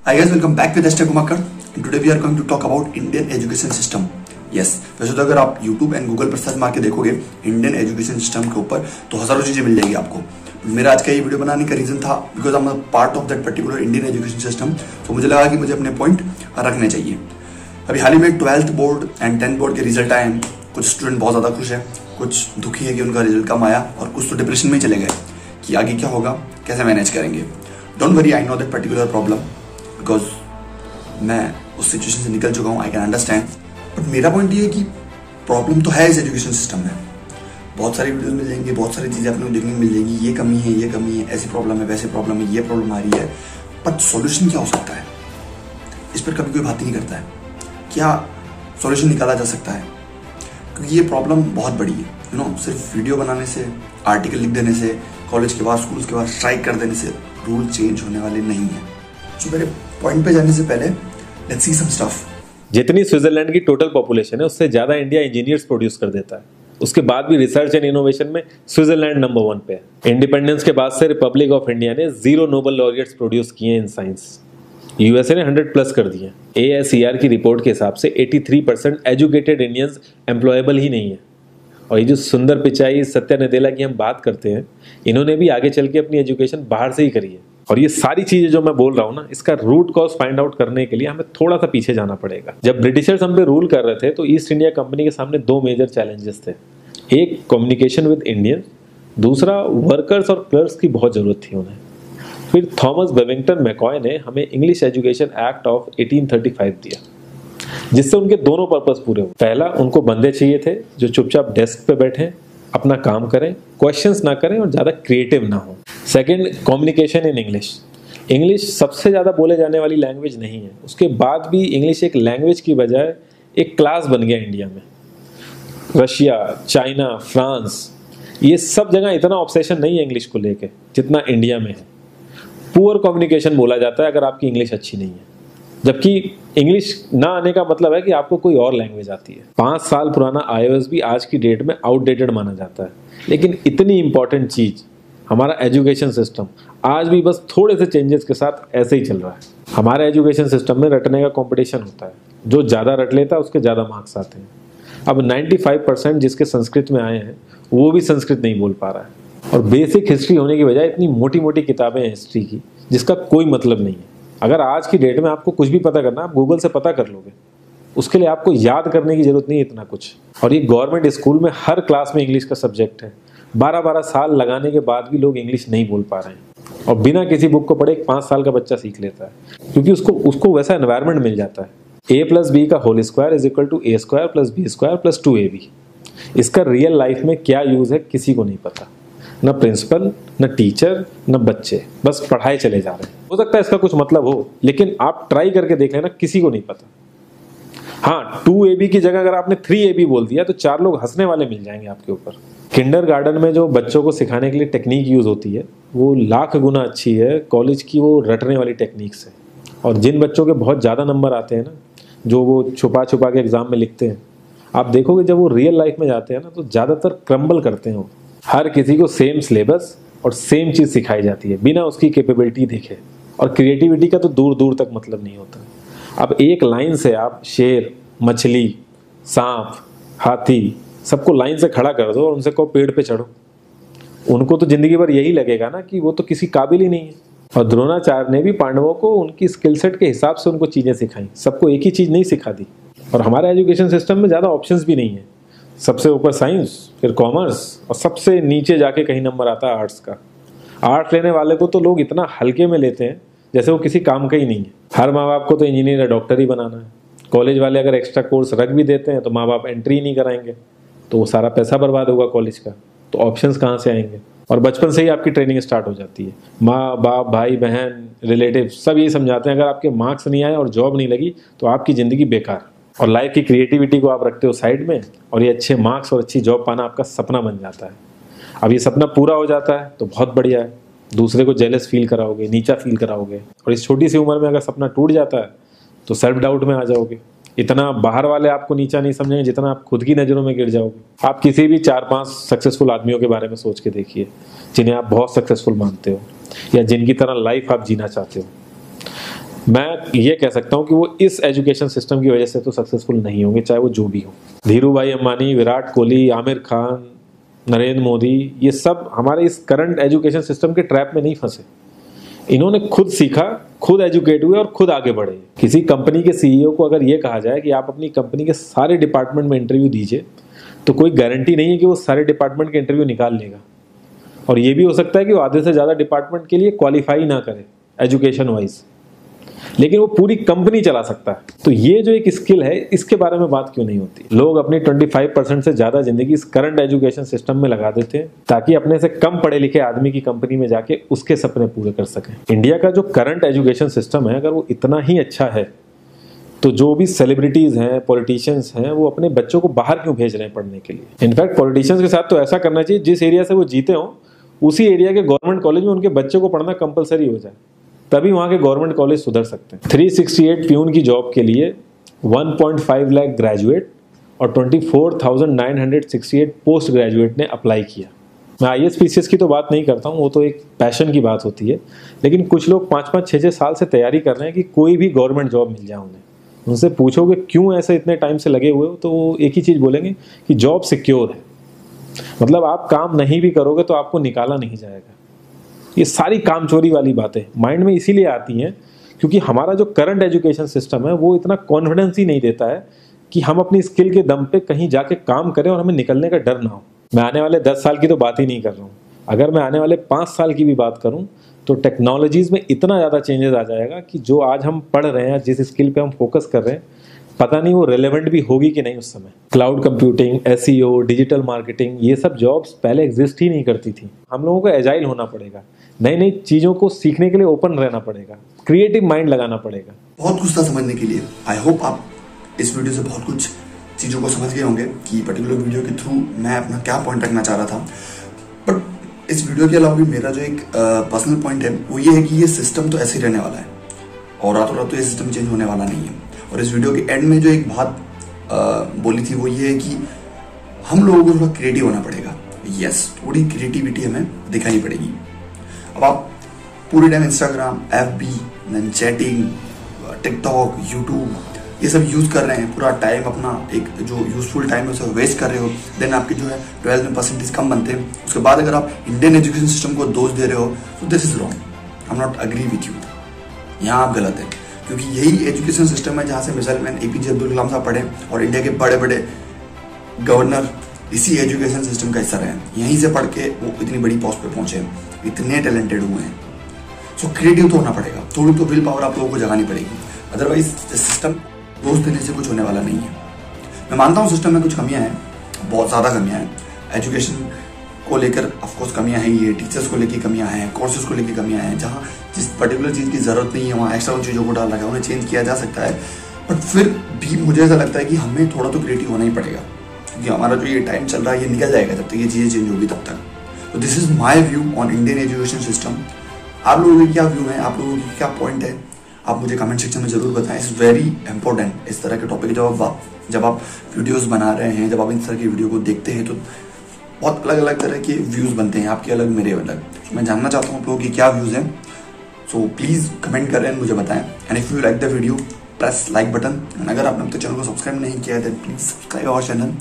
Hi guys, welcome back with Esther Kumakar. And today we are going to talk about Indian education system. Yes, वैसे तो अगर आप YouTube and Google पर search मार के देखोगे इंडियन एजुकेशन सिस्टम के ऊपर तो हजारों चीजें मिल जाएगी आपको. मेरा आज का ये वीडियो बनाने का रीजन था because I am part of that particular Indian education system. तो मुझे लगा कि मुझे अपने पॉइंट रखने चाहिए. अभी हाल ही में 12th board and 10th board के रिजल्ट आए हैं. कुछ स्टूडेंट बहुत ज्यादा खुश है, कुछ दुखी है कि उनका रिजल्ट कम आया, और कुछ तो डिप्रेशन में चले गए कि आगे क्या होगा, कैसे मैनेज करेंगे. Don't worry, I know that particular problem because मैं उस सिचुएशन से निकल चुका हूँ. I can understand. बट मेरा पॉइंट ये है कि प्रॉब्लम तो है इस एजुकेशन सिस्टम में. बहुत सारी वीडियोस मिल जाएंगी, बहुत सारी चीज़ें आपको देखने को मिल जाएगी. ये कमी है, ये कमी है, ऐसी प्रॉब्लम है, वैसे प्रॉब्लम है, ये प्रॉब्लम आ रही है. बट सॉल्यूशन क्या हो सकता है, इस पर कभी कोई बात ही नहीं करता है. क्या सॉल्यूशन निकाला जा सकता है? क्योंकि ये प्रॉब्लम बहुत बड़ी है. यू नो, सिर्फ वीडियो बनाने से, आर्टिकल लिख देने से, कॉलेज के बाद, स्कूल्स के बाद स्ट्राइक कर देने से रूल चेंज होने वाले नहीं है. तो मेरे पॉइंट पे जाने से पहले लेट्स सी सम स्टफ. जितनी स्विट्जरलैंड की टोटल पॉपुलेशन है उससे ज्यादा इंडिया इंजीनियर्स प्रोड्यूस कर देता है. उसके बाद भी रिसर्च एंड इनोवेशन में स्विट्जरलैंड नंबर 1 पे है. इंडिपेंडेंस के बाद से रिपब्लिक ऑफ इंडिया ने 0 नोबेल लॉरियट्स प्रोड्यूस किए इन साइंस. यूएसए ने 100+ कर दिए. ASER की रिपोर्ट के हिसाब से 83% एजुकेटेड इंडियंस एम्प्लॉयबल ही नहीं है. और ये जो सुंदर पिचाई सत्या नदेला की हम बात करते हैं, इन्होंने भी आगे चल के अपनी एजुकेशन बाहर से ही करी है. और ये सारी चीजें जो मैं बोल रहा हूँ ना, इसका रूट कॉज फाइंड आउट करने के लिए हमें थोड़ा सा पीछे जाना पड़ेगा. जब ब्रिटिशर्स हम पे रूल कर रहे थे तो ईस्ट इंडिया कंपनी के सामने 2 मेजर चैलेंजेस थे. एक कम्युनिकेशन विद इंडियन, दूसरा वर्कर्स और क्लर्क्स की बहुत जरूरत थी उन्हें. फिर थॉमस बेविंगटन मैकॉय ने हमें इंग्लिश एजुकेशन एक्ट ऑफ 1835 दिया, जिससे उनके दोनों पर्पस पूरे हुए. पहला, उनको बंदे चाहिए थे जो चुपचाप डेस्क पे बैठे, अपना काम करें, क्वेश्चंस ना करें और ज़्यादा क्रिएटिव ना हो. Second, communication in English. English सबसे ज़्यादा बोले जाने वाली लैंग्वेज नहीं है, उसके बाद भी इंग्लिश एक लैंग्वेज की बजाय एक क्लास बन गया इंडिया में. रशिया, चाइना, फ्रांस, ये सब जगह इतना ऑब्सेशन नहीं है इंग्लिश को लेके जितना इंडिया में है. पुअर कम्युनिकेशन बोला जाता है अगर आपकी इंग्लिश अच्छी नहीं है, जबकि इंग्लिश ना आने का मतलब है कि आपको कोई और लैंग्वेज आती है. 5 साल पुराना iOS भी आज की डेट में आउटडेटेड माना जाता है. लेकिन इतनी इंपॉर्टेंट चीज हमारा एजुकेशन सिस्टम आज भी बस थोड़े से चेंजेस के साथ ऐसे ही चल रहा है. हमारे एजुकेशन सिस्टम में रटने का कंपटीशन होता है. जो ज़्यादा रट लेता है उसके ज़्यादा मार्क्स आते हैं. अब 95% जिसके संस्कृत में आए हैं वो भी संस्कृत नहीं बोल पा रहा है. और बेसिक हिस्ट्री होने की बजाय इतनी मोटी मोटी किताबें हैं हिस्ट्री की जिसका कोई मतलब नहीं है. अगर आज की डेट में आपको कुछ भी पता करना, आप गूगल से पता कर लोगे. उसके लिए आपको याद करने की जरूरत नहीं है इतना कुछ. और ये गवर्नमेंट स्कूल में हर क्लास में इंग्लिश का सब्जेक्ट है. 12-12 साल लगाने के बाद भी लोग इंग्लिश नहीं बोल पा रहे हैं. और बिना किसी बुक को पढ़े एक 5 साल का बच्चा सीख लेता है, क्योंकि उसको वैसा एनवायरमेंट मिल जाता है. A+B का whole square is equal to A² + B² + 2AB. इसका रियल लाइफ में क्या यूज है किसी को नहीं पता. न प्रिंसिपल, न टीचर, न बच्चे, बस पढ़ाई चले जा रहे हैं. हो सकता है इसका कुछ मतलब हो, लेकिन आप ट्राई करके देख लेना, किसी को नहीं पता. हाँ, 2AB की जगह अगर आपने 3AB बोल दिया तो 4 लोग हंसने वाले मिल जाएंगे आपके ऊपर. किंडरगार्टन में जो बच्चों को सिखाने के लिए टेक्निक यूज होती है वो लाख गुना अच्छी है कॉलेज की वो रटने वाली टेक्निक से. और जिन बच्चों के बहुत ज़्यादा नंबर आते हैं ना, जो वो छुपा छुपा के एग्जाम में लिखते हैं, आप देखोगे जब वो रियल लाइफ में जाते हैं ना तो ज़्यादातर क्रम्बल करते हैं. वो हर किसी को सेम सिलेबस और सेम चीज़ सिखाई जाती है बिना उसकी कैपेबिलिटी देखे. और क्रिएटिविटी का तो दूर दूर तक मतलब नहीं होता. अब एक लाइन से आप शेर, मछली, सांप, हाथी सबको लाइन से खड़ा कर दो और उनसे कहो पेड़ पे चढ़ो, उनको तो जिंदगी भर यही लगेगा ना कि वो तो किसी काबिल ही नहीं है. और द्रोणाचार्य ने भी पांडवों को उनकी स्किल सेट के हिसाब से उनको चीज़ें सिखाई, सबको एक ही चीज़ नहीं सिखा दी. और हमारे एजुकेशन सिस्टम में ज़्यादा ऑप्शंस भी नहीं है. सबसे ऊपर साइंस, फिर कॉमर्स, और सबसे नीचे जाके कहीं नंबर आता है आर्ट्स का. आर्ट्स लेने वाले को तो लोग इतना हल्के में लेते हैं जैसे वो किसी काम का ही नहीं है. हर माँ बाप को तो इंजीनियर या डॉक्टर ही बनाना है. कॉलेज वाले अगर एक्स्ट्रा कोर्स रख भी देते हैं तो माँ बाप एंट्री नहीं कराएंगे, तो वो सारा पैसा बर्बाद होगा कॉलेज का. तो ऑप्शंस कहाँ से आएंगे? और बचपन से ही आपकी ट्रेनिंग स्टार्ट हो जाती है. माँ बाप, भाई बहन, रिलेटिव सब ये समझाते हैं अगर आपके मार्क्स नहीं आए और जॉब नहीं लगी तो आपकी ज़िंदगी बेकार. और लाइफ की क्रिएटिविटी को आप रखते हो साइड में, और ये अच्छे मार्क्स और अच्छी जॉब पाना आपका सपना बन जाता है. अब ये सपना पूरा हो जाता है तो बहुत बढ़िया है, दूसरे को जेलस फील कराओगे, नीचा फील कराओगे. और इस छोटी सी उम्र में अगर सपना टूट जाता है तो सेल्फ डाउट में आ जाओगे. इतना बाहर वाले आपको नीचा नहीं समझेंगे जितना आप खुद की नज़रों में गिर जाओगे. आप किसी भी 4-5 सक्सेसफुल आदमियों के बारे में सोच के देखिए जिन्हें आप बहुत सक्सेसफुल मानते हो या जिनकी तरह लाइफ आप जीना चाहते हो. मैं ये कह सकता हूँ कि वो इस एजुकेशन सिस्टम की वजह से तो सक्सेसफुल नहीं होंगे, चाहे वो जो भी हो। धीरू भाई अंबानी, विराट कोहली, आमिर खान, नरेंद्र मोदी, ये सब हमारे इस करंट एजुकेशन सिस्टम के ट्रैप में नहीं फंसे। इन्होंने खुद सीखा, खुद एजुकेट हुए और खुद आगे बढ़े। किसी कंपनी के सीईओ को अगर ये कहा जाए कि आप अपनी कंपनी के सारे डिपार्टमेंट में इंटरव्यू दीजिए, तो कोई गारंटी नहीं है कि वो सारे डिपार्टमेंट के इंटरव्यू निकाल लेगा। और ये भी हो सकता है कि वो आधे से ज़्यादा डिपार्टमेंट के लिए क्वालिफाई ना करे एजुकेशन वाइज, लेकिन वो पूरी कंपनी चला सकता है। तो ये जो एक स्किल है, इसके बारे में बात क्यों नहीं होती? लोग अपनी 25% से ज्यादा जिंदगी इस करंट एजुकेशन सिस्टम में लगा देते हैं ताकि अपने से कम पढ़े लिखे आदमी की कंपनी में जाके उसके सपने पूरे कर सकें। इंडिया का जो करंट एजुकेशन सिस्टम है, अगर वो इतना ही अच्छा है तो जो भी सेलिब्रिटीज हैं, पॉलिटिशियंस हैं, वो अपने बच्चों को बाहर क्यों भेज रहे हैं पढ़ने के लिए? इनफैक्ट पॉलिटिशियंस के साथ तो ऐसा करना चाहिए, जिस एरिया से वो जीते हों उसी एरिया के गवर्नमेंट कॉलेज में उनके बच्चों को पढ़ना कंपलसरी हो जाए, तभी वहां के गवर्नमेंट कॉलेज सुधर सकते हैं। 368 प्यून की जॉब के लिए 1.5 लाख ग्रेजुएट और 24,968 पोस्ट ग्रेजुएट ने अप्लाई किया। मैं IAS PCS की तो बात नहीं करता हूँ, वो तो एक पैशन की बात होती है, लेकिन कुछ लोग 5-5, 6-6 साल से तैयारी कर रहे हैं कि कोई भी गवर्नमेंट जॉब मिल जाए उन्हें। उनसे पूछोगे क्यों ऐसे इतने टाइम से लगे हुए हो, तो वो एक ही चीज़ बोलेंगे कि जॉब सिक्योर है। मतलब आप काम नहीं भी करोगे तो आपको निकाला नहीं जाएगा। ये सारी कामचोरी वाली बातें माइंड में इसीलिए आती हैं क्योंकि हमारा जो करंट एजुकेशन सिस्टम है वो इतना कॉन्फिडेंस ही नहीं देता है कि हम अपनी स्किल के दम पे कहीं जाके काम करें और हमें निकलने का डर ना हो। मैं आने वाले 10 साल की तो बात ही नहीं कर रहा हूँ, अगर मैं आने वाले 5 साल की भी बात करूँ तो टेक्नोलॉजीज में इतना ज़्यादा चेंजेस आ जाएगा कि जो आज हम पढ़ रहे हैं, जिस स्किल पे हम फोकस कर रहे हैं, पता नहीं वो रेलेवेंट भी होगी कि नहीं उस समय। Cloud computing, SEO, digital marketing, ये सब जॉब्स पहले एग्जिस्ट ही नहीं करती थी। हम लोगों को एजाइल होना पड़ेगा, नई नई चीज़ों को सीखने के लिए ओपन रहना पड़ेगा, क्रिएटिव माइंड लगाना पड़ेगा। बहुत कुछ था समझने के लिए। आई होप आप इस वीडियो से बहुत कुछ चीज़ों को समझ गए होंगे कि पर्टिकुलर वीडियो के थ्रू मैं अपना क्या पॉइंट रखना चाह रहा था। बट इस वीडियो के अलावा भी मेरा जो एक पर्सनल पॉइंट है वो ये है कि ये सिस्टम तो ऐसे ही रहने वाला है और रातों रात तो ये सिस्टम चेंज होने वाला नहीं है। और इस वीडियो के एंड में जो एक बात बोली थी वो ये है कि हम लोगों को थोड़ा क्रिएटिव होना पड़ेगा। यस, थोड़ी क्रिएटिविटी हमें दिखानी पड़ेगी। अब आप पूरे time Instagram, FB, chatting, TikTok, YouTube ये सब यूज़ कर रहे हैं, पूरा टाइम अपना एक जो यूजफुल टाइम है उसे वेस्ट कर रहे हो, देन आपके जो है 12th में परसेंटेज कम बनते हैं। उसके बाद अगर आप इंडियन एजुकेशन सिस्टम को दोष दे रहे हो तो this is wrong. I am not agree with you, यहाँ आप गलत है, क्योंकि यही एजुकेशन सिस्टम है जहाँ से missile man APJ Abdul Kalam साहब पढ़े और इंडिया के बड़े बड़े गवर्नर इसी एजुकेशन सिस्टम का हिस्सा रहे हैं। यहीं से पढ़ के वो इतनी बड़ी पोस्ट पे पहुंचे, इतने टैलेंटेड हुए हैं। सो क्रिएटिव तो होना पड़ेगा, थोड़ी तो विल पावर आप लोगों को जगानी पड़ेगी, अदरवाइज सिस्टम दोष देने से कुछ होने वाला नहीं है। मैं मानता हूँ सिस्टम में कुछ कमियां हैं, बहुत ज़्यादा कमियां हैं। एजुकेशन को लेकर ऑफकोर्स कमियां हैं, ये टीचर्स को लेकर कमियां हैं, कोर्सेज को लेकर कमियां हैं। जहाँ जिस पर्टिकुलर चीज़ की ज़रूरत नहीं है वहाँ एक्स्ट्रा उन चीज़ों को डाल रखा है, उन्हें चेंज किया जा सकता है। बट फिर भी मुझे ऐसा लगता है कि हमें थोड़ा तो क्रिएटिव होना ही पड़ेगा, क्योंकि हमारा जो ये टाइम चल रहा है ये निकल जाएगा जब तक ये चीज़ें चेंज होगी तब तक। तो this is my view on Indian education system. आप लोगों के क्या व्यू है, आप लोगों की क्या पॉइंट है, आप मुझे कमेंट सेक्शन में ज़रूर बताएं। इट्स वेरी इंपॉर्टेंट इस तरह के टॉपिक जब आप वीडियोस बना रहे हैं, जब आप इस तरह की वीडियो को देखते हैं तो बहुत अलग अलग तरह के व्यूज़ बनते हैं, आपके अलग मेरे अलग। मैं जानना चाहता हूँ आप लोगों की क्या व्यूज़ हैं। सो प्लीज़ कमेंट करें, मुझे बताएं। And if you like the video press like button. अगर आपने अब तक चैनल को सब्सक्राइब नहीं किया है तो प्लीज़ सब्सक्राइब आवर चैनल।